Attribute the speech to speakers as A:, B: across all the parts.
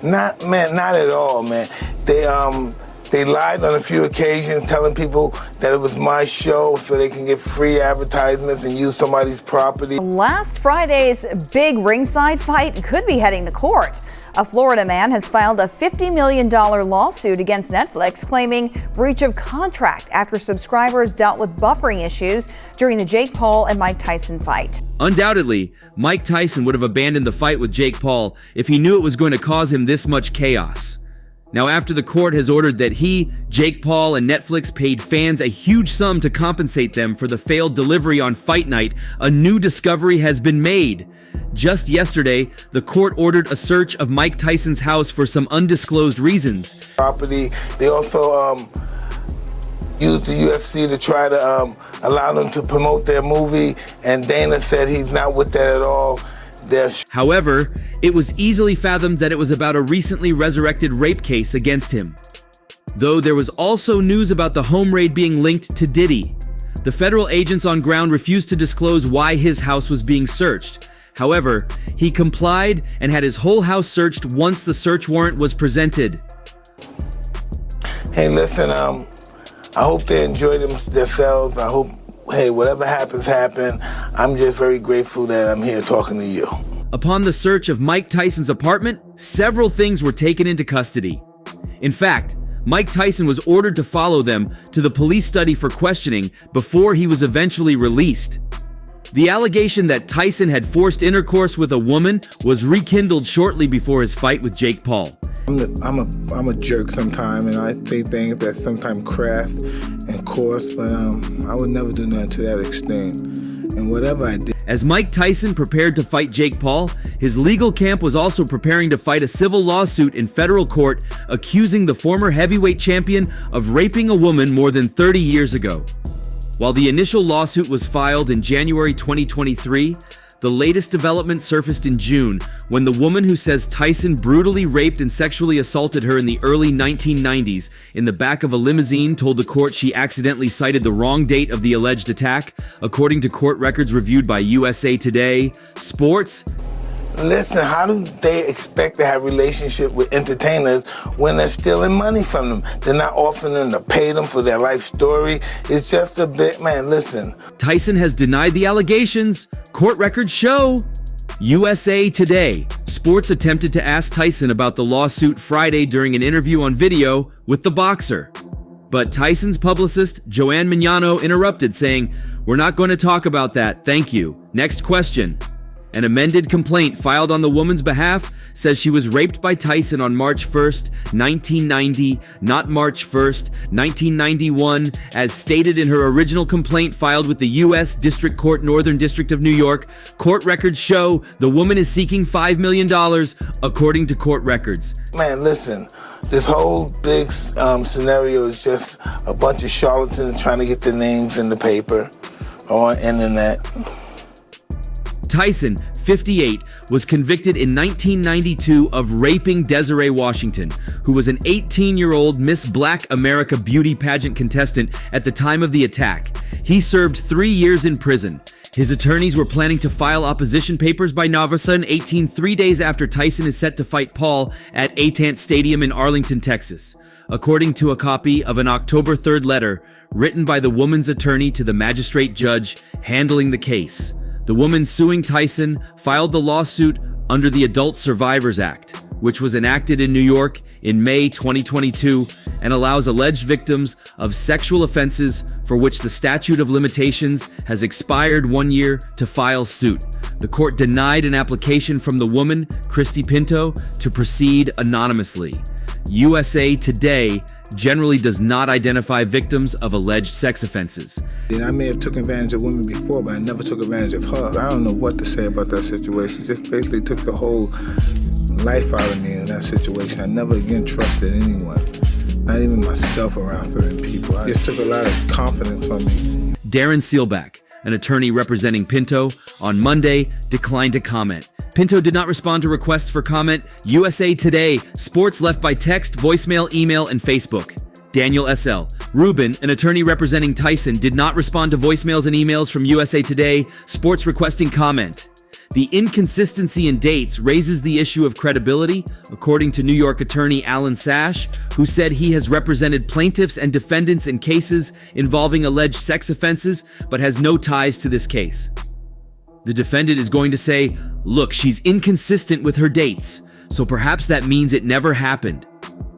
A: Not at all, man. They lied on a few occasions, telling people that it was my show so they can get free advertisements and use somebody's property.
B: Last Friday's big ringside fight could be heading to court. A Florida man has filed a $50 million lawsuit against Netflix, claiming breach of contract after subscribers dealt with buffering issues during the Jake Paul and Mike Tyson fight.
C: Undoubtedly, Mike Tyson would have abandoned the fight with Jake Paul if he knew it was going to cause him this much chaos. Now, after the court has ordered that he, Jake Paul, and Netflix paid fans a huge sum to compensate them for the failed delivery on Fight Night, a new discovery has been made. Just yesterday, the court ordered a search of Mike Tyson's house for some undisclosed reasons.
A: Property. They also used the UFC to try to allow them to promote their movie, and Dana said he's not with that at all.
C: However, it was easily fathomed that it was about a recently resurrected rape case against him. Though there was also news about the home raid being linked to Diddy. The federal agents on ground refused to disclose why his house was being searched. However, he complied and had his whole house searched once the search warrant was presented.
A: Hey, listen, I hope they enjoy themselves. I hope, hey, whatever happens, happen. I'm just very grateful that I'm here talking to you.
C: Upon the search of Mike Tyson's apartment, several things were taken into custody. In fact, Mike Tyson was ordered to follow them to the police study for questioning before he was eventually released. The allegation that Tyson had forced intercourse with a woman was rekindled shortly before his fight with Jake Paul.
A: I'm a jerk sometimes, and I say things that sometimes crass and coarse, but I would never do nothing to that extent. And whatever I did.
C: As Mike Tyson prepared to fight Jake Paul, his legal camp was also preparing to fight a civil lawsuit in federal court accusing the former heavyweight champion of raping a woman more than 30 years ago. While the initial lawsuit was filed in January 2023, the latest development surfaced in June when the woman who says Tyson brutally raped and sexually assaulted her in the early 1990s in the back of a limousine told the court she accidentally cited the wrong date of the alleged attack, according to court records reviewed by USA Today. Sports.
A: Listen, how do they expect to have a relationship with entertainers when they're stealing money from them? They're not offering them to pay them for their life story. It's just a bit, man, listen.
C: Tyson has denied the allegations. Court records show. USA Today. Sports attempted to ask Tyson about the lawsuit Friday during an interview on video with the boxer. But Tyson's publicist, Joanne Mignano, interrupted, saying, "We're not going to talk about that. Thank you. Next question." An amended complaint filed on the woman's behalf says she was raped by Tyson on March 1st, 1990, not March 1st, 1991, as stated in her original complaint filed with the U.S. District Court, Northern District of New York. Court records show the woman is seeking $5 million, according to court records.
A: Man, listen, this whole big scenario is just a bunch of charlatans trying to get their names in the paper or on internet.
C: Tyson, 58, was convicted in 1992 of raping Desiree Washington, who was an 18-year-old Miss Black America beauty pageant contestant at the time of the attack. He served 3 years in prison. His attorneys were planning to file opposition papers by November 18, 3 days after Tyson is set to fight Paul at Atant Stadium in Arlington, Texas. According to a copy of an October 3rd letter written by the woman's attorney to the magistrate judge handling the case. The woman suing Tyson filed the lawsuit under the Adult Survivors Act, which was enacted in New York in May 2022 and allows alleged victims of sexual offenses for which the statute of limitations has expired 1 year to file suit. The court denied an application from the woman, Christy Pinto, to proceed anonymously. USA Today generally does not identify victims of alleged sex offenses.
A: I may have taken advantage of women before, but I never took advantage of her. I don't know what to say about that situation. Just basically took the whole life out of me in that situation. I never again trusted anyone, not even myself, around certain people. I just took a lot of confidence from me.
C: Darren Seelbach, an attorney representing Pinto, on Monday declined to comment. Pinto did not respond to requests for comment. USA Today, sports left by text, voicemail, email, and Facebook. Daniel S.L. Rubin, an attorney representing Tyson, did not respond to voicemails and emails from USA Today, sports requesting comment. The inconsistency in dates raises the issue of credibility, according to New York attorney Alan Sash, who said he has represented plaintiffs and defendants in cases involving alleged sex offenses, but has no ties to this case. The defendant is going to say, "Look, she's inconsistent with her dates, so perhaps that means it never happened,"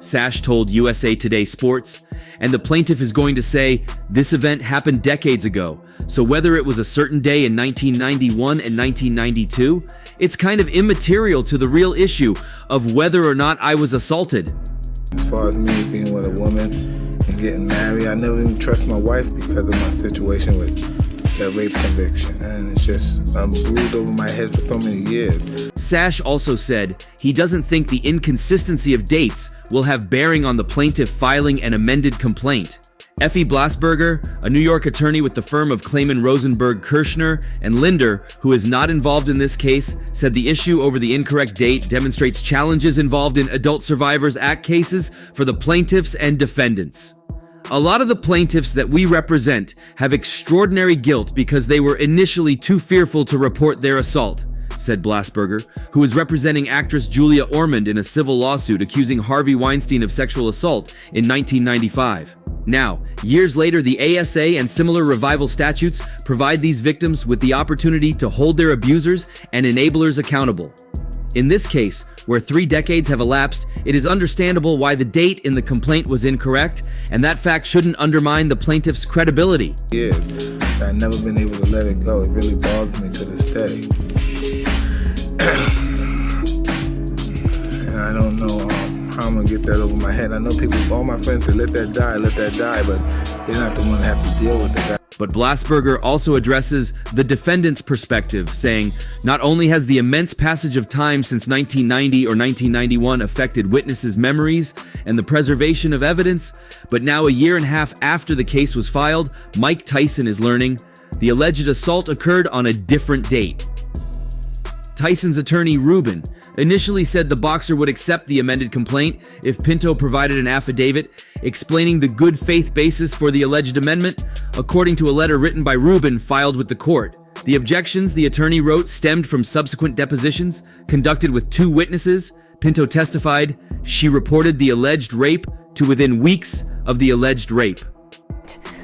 C: Sash told USA Today Sports. And the plaintiff is going to say, "This event happened decades ago, so whether it was a certain day in 1991 and 1992, it's kind of immaterial to the real issue of whether or not I was assaulted."
A: As far as me being with a woman and getting married, I never even trust my wife because of my situation with that rape conviction. And it's just, I'm brooded over my head for so many years.
C: Sash also said he doesn't think the inconsistency of dates will have bearing on the plaintiff filing an amended complaint. Effie Blasberger, a New York attorney with the firm of Clayman Rosenberg Kirschner and Linder, who is not involved in this case, said the issue over the incorrect date demonstrates challenges involved in Adult Survivors Act cases for the plaintiffs and defendants. "A lot of the plaintiffs that we represent have extraordinary guilt because they were initially too fearful to report their assault," said Blasberger, who is representing actress Julia Ormond in a civil lawsuit accusing Harvey Weinstein of sexual assault in 1995. Now, years later, the ASA and similar revival statutes provide these victims with the opportunity to hold their abusers and enablers accountable. In this case, where 3 decades have elapsed, it is understandable why the date in the complaint was incorrect, and that fact shouldn't undermine the plaintiff's credibility.
A: Yeah, I've never been able to let it go. It really bothers me to this day. And I don't know how I'm gonna get that over my head. I know people, all my friends say, let that die, but they're not the one that have to deal with it.
C: But Blasberger also addresses the defendant's perspective, saying, "Not only has the immense passage of time since 1990 or 1991 affected witnesses' memories and the preservation of evidence, but now a year and a half after the case was filed, Mike Tyson is learning the alleged assault occurred on a different date." Tyson's attorney, Rubin, initially said the boxer would accept the amended complaint if Pinto provided an affidavit explaining the good faith basis for the alleged amendment, according to a letter written by Rubin filed with the court. The objections the attorney wrote stemmed from subsequent depositions conducted with 2 witnesses. Pinto testified she reported the alleged rape to within weeks of the alleged rape.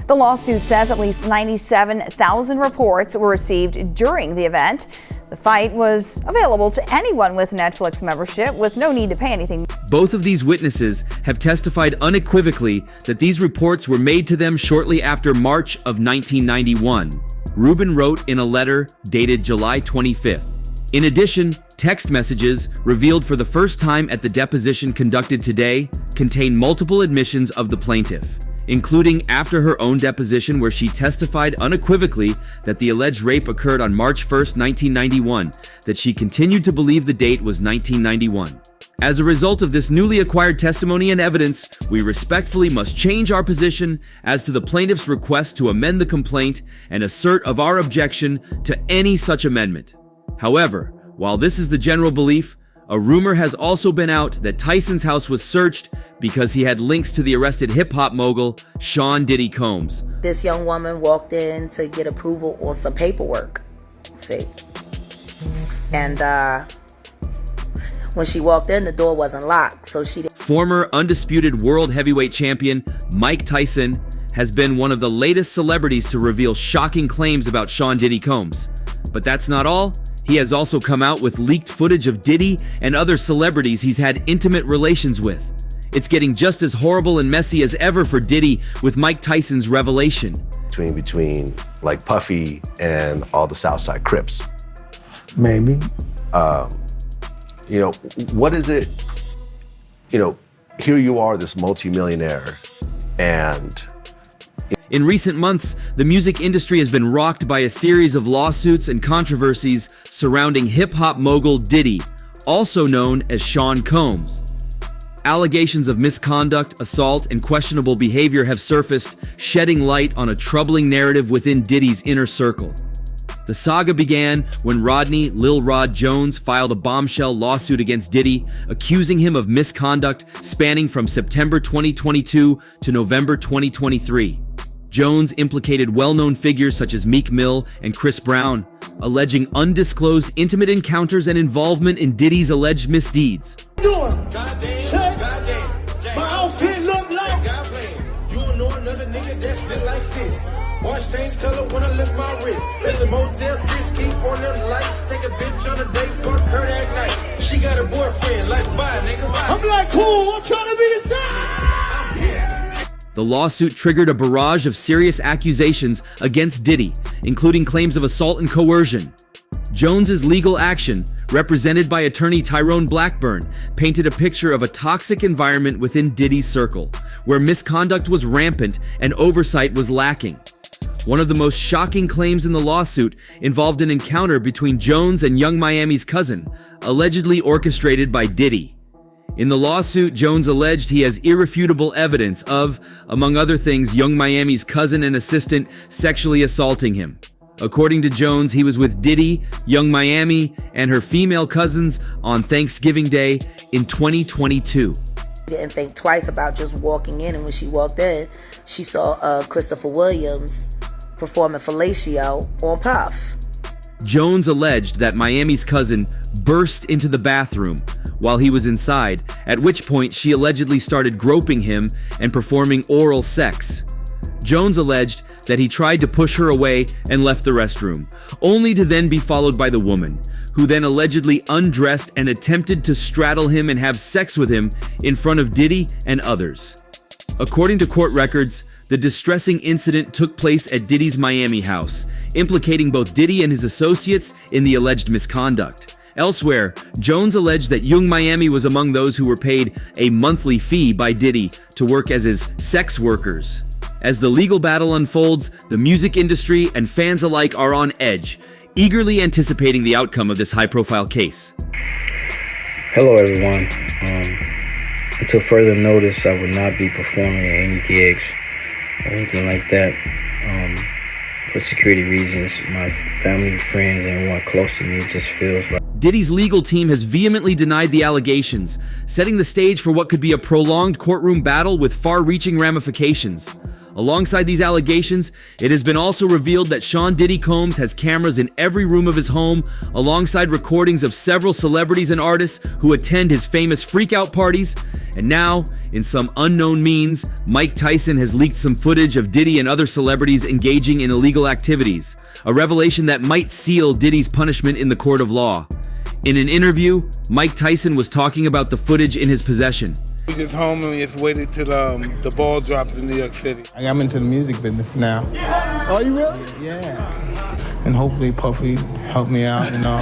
B: The lawsuit says at least 97,000 reports were received during the event. The fight was available to anyone with Netflix membership with no need to pay anything.
C: Both of these witnesses have testified unequivocally that these reports were made to them shortly after March of 1991. Rubin wrote in a letter dated July 25th. In addition, text messages revealed for the first time at the deposition conducted today contain multiple admissions of the plaintiff, including after her own deposition where she testified unequivocally that the alleged rape occurred on March 1st, 1991, that she continued to believe the date was 1991. As a result of this newly acquired testimony and evidence, we respectfully must change our position as to the plaintiff's request to amend the complaint and assert of our objection to any such amendment. However, while this is the general belief, a rumor has also been out that Tyson's house was searched because he had links to the arrested hip-hop mogul, Sean Diddy Combs.
D: This young woman walked in to get approval on some paperwork, see. And when she walked in, the door wasn't locked, so she didn't.
C: Former undisputed world heavyweight champion Mike Tyson has been one of the latest celebrities to reveal shocking claims about Sean Diddy Combs. But that's not all. He has also come out with leaked footage of Diddy and other celebrities he's had intimate relations with. It's getting just as horrible and messy as ever for Diddy with Mike Tyson's revelation.
E: Between like Puffy and all the Southside Crips.
A: Maybe.
E: What is it, here you are, this multimillionaire, and
C: in recent months, the music industry has been rocked by a series of lawsuits and controversies surrounding hip-hop mogul Diddy, also known as Sean Combs. Allegations of misconduct, assault, and questionable behavior have surfaced, shedding light on a troubling narrative within Diddy's inner circle. The saga began when Rodney Lil Rod Jones filed a bombshell lawsuit against Diddy, accusing him of misconduct spanning from September 2022 to November 2023. Jones implicated well-known figures such as Meek Mill and Chris Brown, alleging undisclosed intimate encounters and involvement in Diddy's alleged misdeeds.
F: Watch change color when I lift my wrist. It's a Motel 6, keep on them lights. Take a bitch on a date, fuck her that night. She got a boyfriend, like, bye, nigga, bye. I'm like, cool, I'm trying to be the side.
C: The lawsuit triggered a barrage of serious accusations against Diddy, including claims of assault and coercion. Jones's legal action, represented by attorney Tyrone Blackburn, painted a picture of a toxic environment within Diddy's circle, where misconduct was rampant and oversight was lacking. One of the most shocking claims in the lawsuit involved an encounter between Jones and Young Miami's cousin, allegedly orchestrated by Diddy. In the lawsuit, Jones alleged he has irrefutable evidence of, among other things, Young Miami's cousin and assistant sexually assaulting him. According to Jones, he was with Diddy, Young Miami, and her female cousins on Thanksgiving Day in 2022.
D: Didn't think twice about just walking in, and when she walked in, she saw Christopher Williams performing fellatio on Puff.
C: Jones alleged that Miami's cousin burst into the bathroom while he was inside, at which point she allegedly started groping him and performing oral sex. Jones alleged that he tried to push her away and left the restroom, only to then be followed by the woman, who then allegedly undressed and attempted to straddle him and have sex with him in front of Diddy and others. According to court records, the distressing incident took place at Diddy's Miami house, implicating both Diddy and his associates in the alleged misconduct. Elsewhere, Jones alleged that Young Miami was among those who were paid a monthly fee by Diddy to work as his sex workers. As the legal battle unfolds, the music industry and fans alike are on edge, eagerly anticipating the outcome of this high-profile case.
G: Hello, everyone. Until further notice, I would not be performing at any gigs or anything like that. For security reasons, my family, friends, and everyone close to me just feels like...
C: Diddy's legal team has vehemently denied the allegations, setting the stage for what could be a prolonged courtroom battle with far-reaching ramifications. Alongside these allegations, it has been also revealed that Sean Diddy Combs has cameras in every room of his home, alongside recordings of several celebrities and artists who attend his famous freak-out parties. And now, in some unknown means, Mike Tyson has leaked some footage of Diddy and other celebrities engaging in illegal activities, a revelation that might seal Diddy's punishment in the court of law. In an interview, Mike Tyson was talking about the footage in his possession.
A: We just home and we just waited till the ball dropped in New York City.
H: I'm into the music business now. Oh, you really? Yeah. And hopefully Puffy helped me out, you know.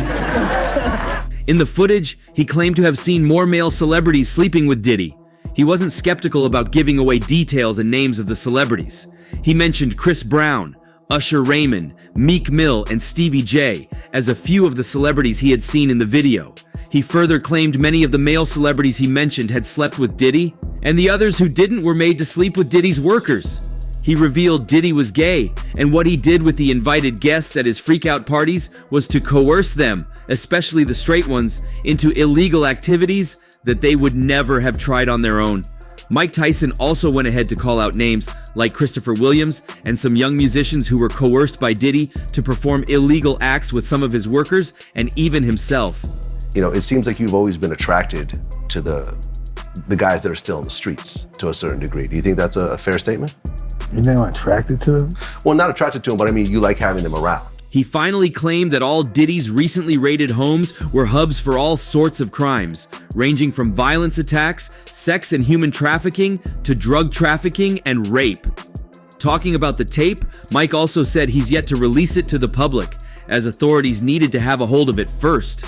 C: In the footage, he claimed to have seen more male celebrities sleeping with Diddy. He wasn't skeptical about giving away details and names of the celebrities. He mentioned Chris Brown, Usher Raymond, Meek Mill, and Stevie J as a few of the celebrities he had seen in the video. He further claimed many of the male celebrities he mentioned had slept with Diddy, and the others who didn't were made to sleep with Diddy's workers. He revealed Diddy was gay, and what he did with the invited guests at his freak-out parties was to coerce them, especially the straight ones, into illegal activities that they would never have tried on their own. Mike Tyson also went ahead to call out names like Christopher Williams and some young musicians who were coerced by Diddy to perform illegal acts with some of his workers and even himself.
E: You know, it seems like you've always been attracted to the guys that are still in the streets to a certain degree. Do you think that's a fair statement?
A: You know, attracted to them?
E: Well, not attracted to them, but I mean, you like having them around.
C: He finally claimed that all Diddy's recently raided homes were hubs for all sorts of crimes, ranging from violence attacks, sex and human trafficking, to drug trafficking and rape. Talking about the tape, Mike also said he's yet to release it to the public, as authorities needed to have a hold of it first.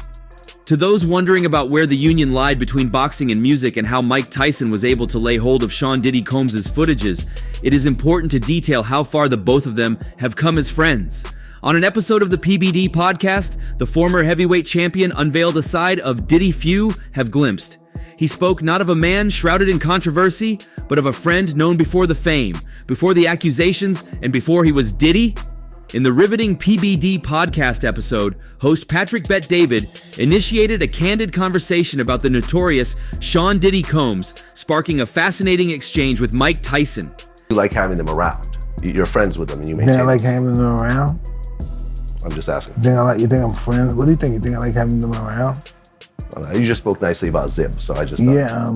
C: To those wondering about where the union lied between boxing and music and how Mike Tyson was able to lay hold of Sean Diddy Combs' footages, it is important to detail how far the both of them have come as friends. On an episode of the PBD podcast, the former heavyweight champion unveiled a side of Diddy few have glimpsed. He spoke not of a man shrouded in controversy, but of a friend known before the fame, before the accusations, and before he was Diddy. In the riveting PBD podcast episode, host Patrick Bet David initiated a candid conversation about the notorious Sean Diddy Combs, sparking a fascinating exchange with Mike Tyson.
E: You like having them around. You're friends with them and you
A: You
E: maintain
A: think I like
E: those.
A: having them around?
E: I'm just asking.
A: You think I'm friends? What do you think? You think I like having them around?
E: I don't know. You just spoke nicely about Zip, so I just thought.
A: Yeah,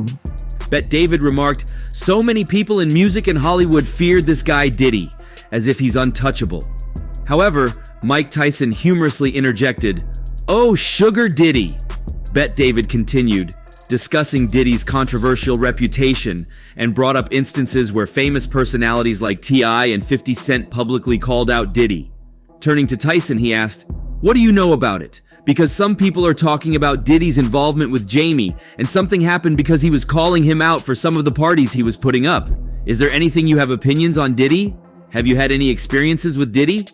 C: Bet David remarked, "So many people in music and Hollywood feared this guy Diddy, as if he's untouchable." However, Mike Tyson humorously interjected, "Oh, Sugar Diddy." Bet David continued, discussing Diddy's controversial reputation, and brought up instances where famous personalities like T.I. and 50 Cent publicly called out Diddy. Turning to Tyson, he asked, "What do you know about it? Because some people are talking about Diddy's involvement with Jamie, and something happened because he was calling him out for some of the parties he was putting up. Is there anything you have opinions on Diddy? Have you had any experiences with Diddy?"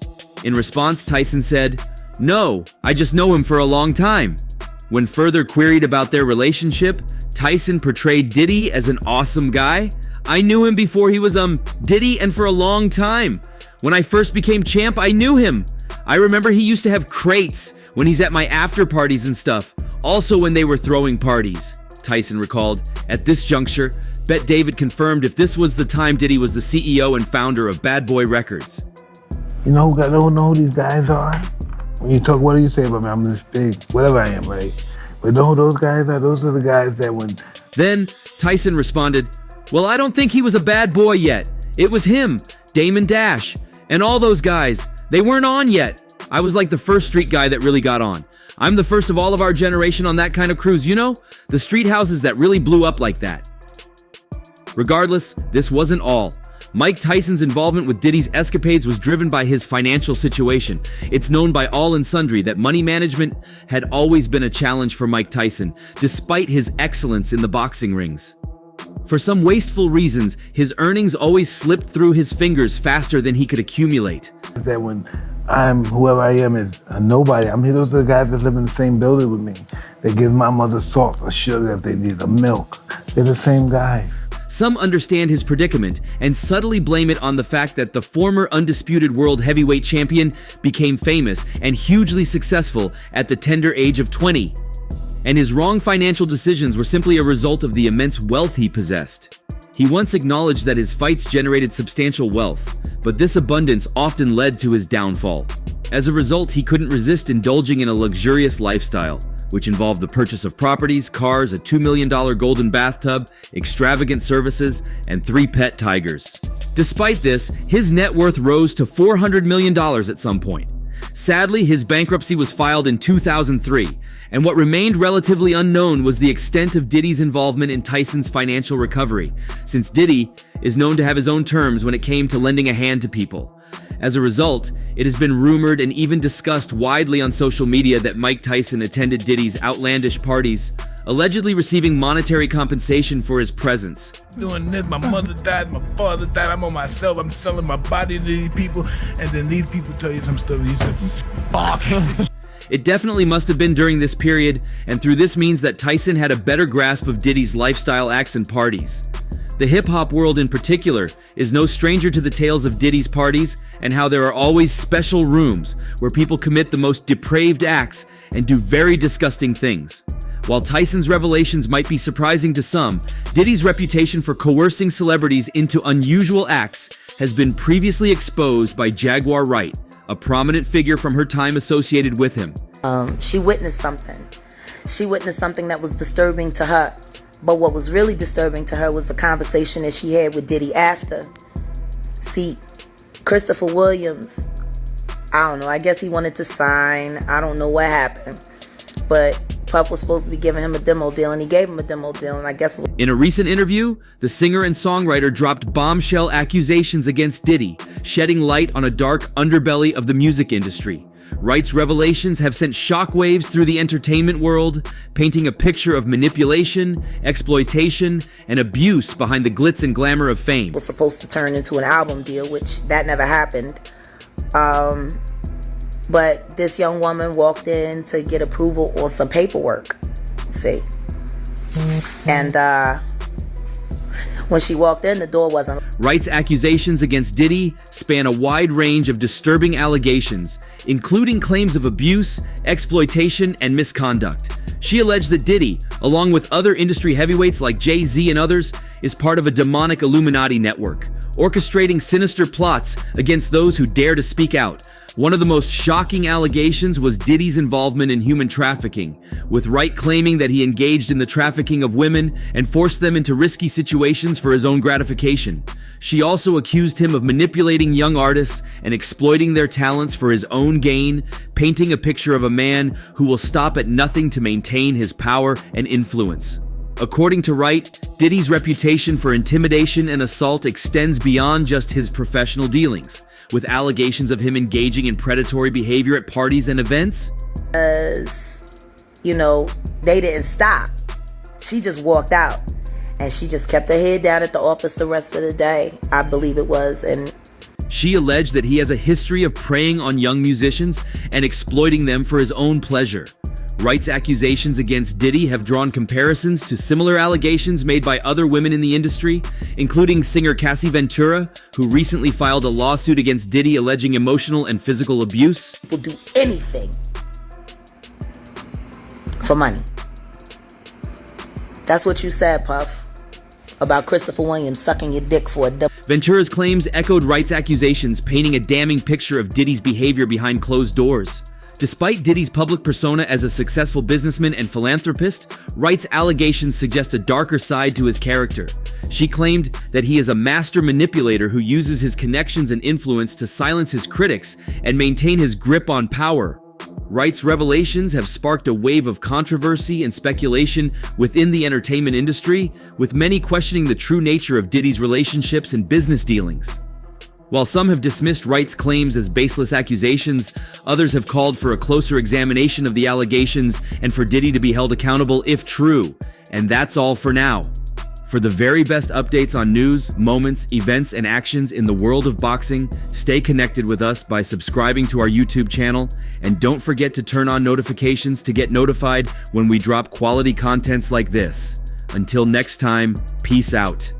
C: In response, Tyson said, "No, I just know him for a long time." When further queried about their relationship, Tyson portrayed Diddy as an awesome guy. "I knew him before he was Diddy and for a long time. When I first became champ, I knew him. I remember he used to have crates when he's at my after parties and stuff, also when they were throwing parties," Tyson recalled. At this juncture, Bet David confirmed if this was the time Diddy was the CEO and founder of Bad Boy Records.
A: you know who these guys are? When you talk, what do you say about me? I'm this big, whatever I am, right? But know who those guys are? Those are the guys that when...
C: Then Tyson responded, "Well, I don't think he was a bad boy yet. It was him, Damon Dash, and all those guys. They weren't on yet. I was like the first street guy that really got on. I'm the first of all of our generation on that kind of cruise, you know? The street houses that really blew up like that." Regardless, this wasn't all. Mike Tyson's involvement with Diddy's escapades was driven by his financial situation. It's known by all and sundry that money management had always been a challenge for Mike Tyson, despite his excellence in the boxing rings. For some wasteful reasons, his earnings always slipped through his fingers faster than he could accumulate.
A: That when I'm whoever I am is a nobody. I'm here. Those are the guys that live in the same building with me. That gives my mother salt or sugar if they need, or milk. They're the same guys.
C: Some understand his predicament and subtly blame it on the fact that the former undisputed world heavyweight champion became famous and hugely successful at the tender age of 20. And his wrong financial decisions were simply a result of the immense wealth he possessed. He once acknowledged that his fights generated substantial wealth, but this abundance often led to his downfall. As a result, he couldn't resist indulging in a luxurious lifestyle, which involved the purchase of properties, cars, a $2 million golden bathtub, extravagant services, and 3 pet tigers. Despite this, his net worth rose to $400 million at some point. Sadly, his bankruptcy was filed in 2003, and what remained relatively unknown was the extent of Diddy's involvement in Tyson's financial recovery, since Diddy is known to have his own terms when it came to lending a hand to people. As a result, it has been rumored and even discussed widely on social media that Mike Tyson attended Diddy's outlandish parties, allegedly receiving monetary compensation for his presence.
I: Doing this, my mother died, my father died, I'm on myself, I'm selling my body to these people, and then these people tell you some stuff and you say, fuck.
C: It definitely must have been during this period, and through this means that Tyson had a better grasp of Diddy's lifestyle acts and parties. The hip-hop world in particular is no stranger to the tales of Diddy's parties and how there are always special rooms where people commit the most depraved acts and do very disgusting things. While Tyson's revelations might be surprising to some, Diddy's reputation for coercing celebrities into unusual acts has been previously exposed by Jaguar Wright, a prominent figure from her time associated with him.
D: She witnessed something. She witnessed something that was disturbing to her. But what was really disturbing to her was the conversation that she had with Diddy after. See, Christopher Williams, I don't know, I guess he wanted to sign. I don't know what happened. But Puff was supposed to be giving him a demo deal, and he gave him a demo deal, and I guess...
C: In a recent interview, the singer and songwriter dropped bombshell accusations against Diddy, shedding light on a dark underbelly of the music industry. Wright's revelations have sent shockwaves through the entertainment world, painting a picture of manipulation, exploitation, and abuse behind the glitz and glamour of fame.
D: Was supposed to turn into an album deal, which that never happened. But this young woman walked in to get approval on some paperwork. See? And when she walked in, the door wasn't.
C: Wright's accusations against Diddy span a wide range of disturbing allegations, including claims of abuse, exploitation, and misconduct. She alleged that Diddy, along with other industry heavyweights like Jay-Z and others, is part of a demonic Illuminati network, orchestrating sinister plots against those who dare to speak out. One of the most shocking allegations was Diddy's involvement in human trafficking, with Wright claiming that he engaged in the trafficking of women and forced them into risky situations for his own gratification. She also accused him of manipulating young artists and exploiting their talents for his own gain, painting a picture of a man who will stop at nothing to maintain his power and influence. According to Wright, Diddy's reputation for intimidation and assault extends beyond just his professional dealings, with allegations of him engaging in predatory behavior at parties and events.
D: They didn't stop. She just walked out. And she just kept her head down at the office the rest of the day, I believe it was. And
C: she alleged that he has a history of preying on young musicians and exploiting them for his own pleasure. Wright's accusations against Diddy have drawn comparisons to similar allegations made by other women in the industry, including singer Cassie Ventura, who recently filed a lawsuit against Diddy alleging emotional and physical abuse.
D: People do anything for money. That's what you said, Puff, about Christopher Williams sucking your dick for a double.
C: Ventura's claims echoed Wright's accusations, painting a damning picture of Diddy's behavior behind closed doors. Despite Diddy's public persona as a successful businessman and philanthropist, Wright's allegations suggest a darker side to his character. She claimed that he is a master manipulator who uses his connections and influence to silence his critics and maintain his grip on power. Wright's revelations have sparked a wave of controversy and speculation within the entertainment industry, with many questioning the true nature of Diddy's relationships and business dealings. While some have dismissed Wright's claims as baseless accusations, others have called for a closer examination of the allegations and for Diddy to be held accountable if true. And that's all for now. For the very best updates on news, moments, events, and actions in the world of boxing, stay connected with us by subscribing to our YouTube channel, and don't forget to turn on notifications to get notified when we drop quality contents like this. Until next time, peace out.